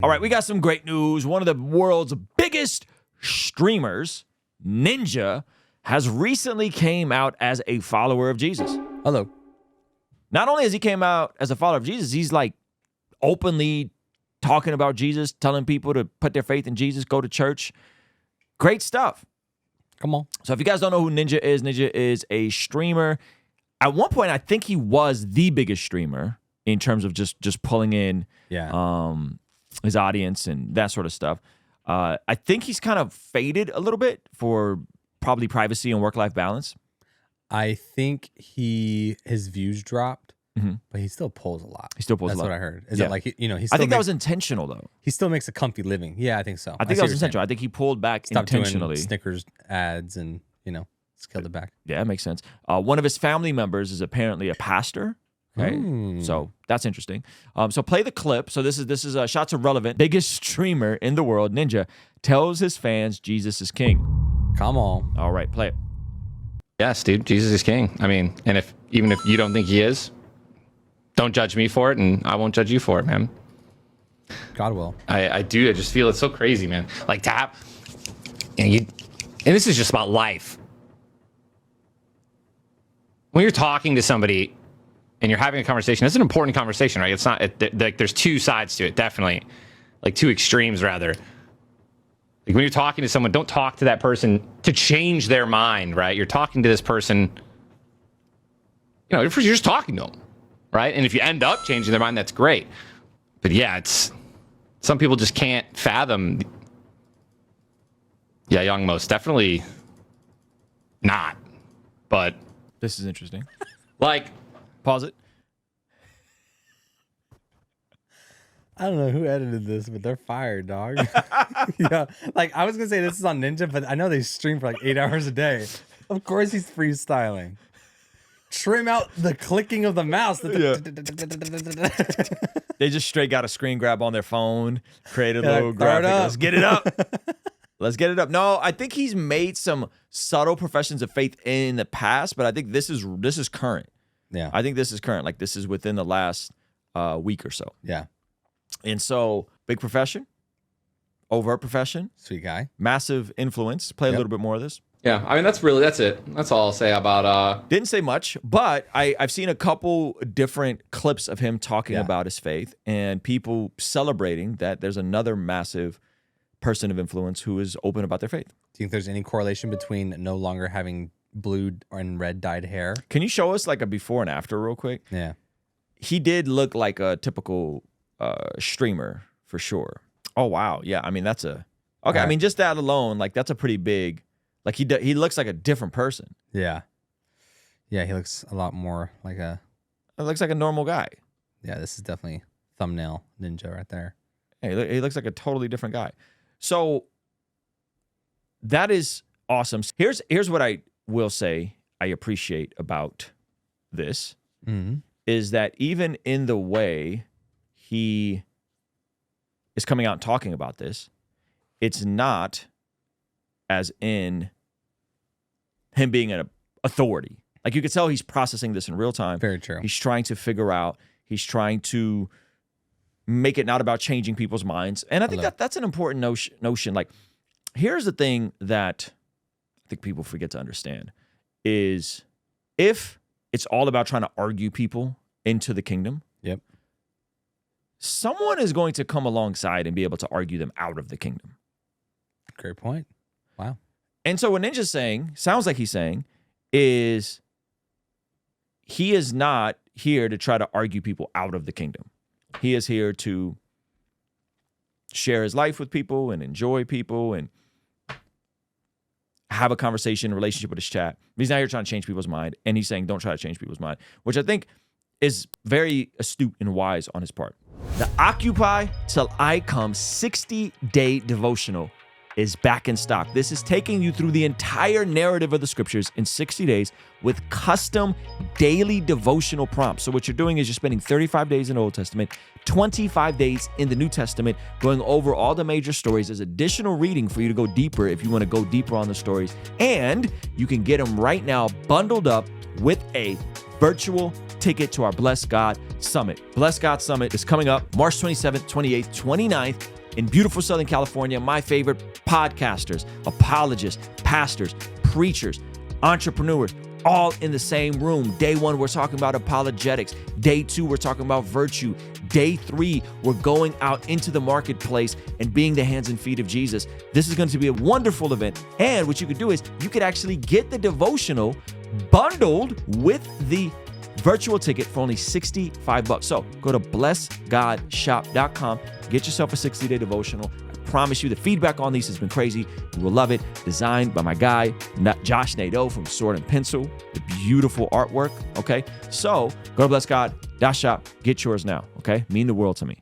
All right, we got some great news. One of the world's biggest streamers, Ninja, has recently came out as a follower of Jesus. Hello. Not only has he came out as a follower of Jesus, he's like openly talking about Jesus, telling people to put their faith in Jesus, go to church. Great stuff. Come on. So if you guys don't know who Ninja is a streamer. At one point, I think he was the biggest streamer in terms of just pulling in his audience and that sort of stuff. I think he's kind of faded a little bit for probably privacy and work-life balance. I think his views dropped, but he still pulls a lot. He still pulls a lot. That's what I heard. Is it like, he I think that was intentional, though. He still makes a comfy living. Yeah, I think so. I think that was intentional. I think he pulled back intentionally. Doing Snickers ads and, scaled it back. Yeah, that makes sense. One of his family members is apparently a pastor. Okay, so that's interesting. So play the clip. So this is Shots of Relevant. Biggest streamer in the world, Ninja, tells his fans Jesus is king. Come on. All right, play it. Yes, dude, Jesus is king. I mean, and even if you don't think he is, don't judge me for it, and I won't judge you for it, man. God will. I do. I just feel it's so crazy, man. Like to have, and this is just about life. When you're talking to somebody and you're having a conversation, it's an important conversation, right? It's not like there's two sides to it, definitely, like two extremes rather. Like when you're talking to someone, don't talk to that person to change their mind, right? You're talking to this person, you're just talking to them, right? And if you end up changing their mind, that's great. But yeah, some people just can't fathom. Yeah, Young Most definitely not. But this is interesting. Like, pause it. I don't know who edited this, but they're fired, dog. Yeah, like I was gonna say this is on Ninja, but I know they stream for like 8 hours a day. Of course he's freestyling. Trim out the clicking of the mouse. They just straight got a screen grab on their phone, created a little graphic. Let's get it up. Let's get it up. No, I think he's made some subtle professions of faith in the past, but I think this is current. Yeah, I think this is current. Like this is within the last week or so. Yeah. And so, big profession, overt profession, sweet guy, massive influence. Play a little bit more of this. Yeah, I mean that's it. That's all I'll say about. Didn't say much, but I've seen a couple different clips of him talking about his faith and people celebrating that there's another massive person of influence who is open about their faith. Do you think there's any correlation between no longer having blue and red dyed hair? Can you show us like a before and after real quick? Yeah, he did look like a typical streamer for sure. Oh wow, yeah. I mean that's a okay. I mean just that alone, like that's a pretty big. Like he looks like a different person. Yeah, yeah. He looks a lot more like a. It looks like a normal guy. Yeah, this is definitely thumbnail Ninja right there. Hey, he looks like a totally different guy. So that is awesome. Here's what I will say I appreciate about this is that even in the way he is coming out and talking about this, it's not as in him being an authority. Like you could tell he's processing this in real time. Very true. He's trying to figure out, he's trying to make it not about changing people's minds. And I think that's an important notion. Like, here's the thing that I think people forget to understand is if it's all about trying to argue people into the kingdom, someone is going to come alongside and be able to argue them out of the kingdom. Great point. Wow. And so what Ninja's saying, sounds like he's saying, is he is not here to try to argue people out of the kingdom. He is here to share his life with people and enjoy people and have a conversation, relationship with his chat. He's not here trying to change people's mind. And he's saying, don't try to change people's mind, which I think is very astute and wise on his part. The Occupy Till I Come 60-day devotional is back in stock. This is taking you through the entire narrative of the scriptures in 60 days with custom daily devotional prompts. So what you're doing is you're spending 35 days in the Old Testament, 25 days in the New Testament, going over all the major stories. There's additional reading for you to go deeper if you want to go deeper on the stories. And you can get them right now bundled up with a virtual ticket to our Bless God Summit. Bless God Summit is coming up March 27th, 28th, 29th in beautiful Southern California. My favorite podcasters, apologists, pastors, preachers, entrepreneurs, all in the same room. Day 1, we're talking about apologetics. Day 2, we're talking about virtue. Day 3, we're going out into the marketplace and being the hands and feet of Jesus. This is going to be a wonderful event. And what you could do is you could actually get the devotional bundled with the virtual ticket for only $65. So go to blessgodshop.com, get yourself a 60-day devotional. I promise you the feedback on these has been crazy. You will love it. Designed by my guy, Josh Nadeau from Sword and Pencil. The beautiful artwork, okay? So go to blessgod.shop, get yours now, okay? Mean the world to me.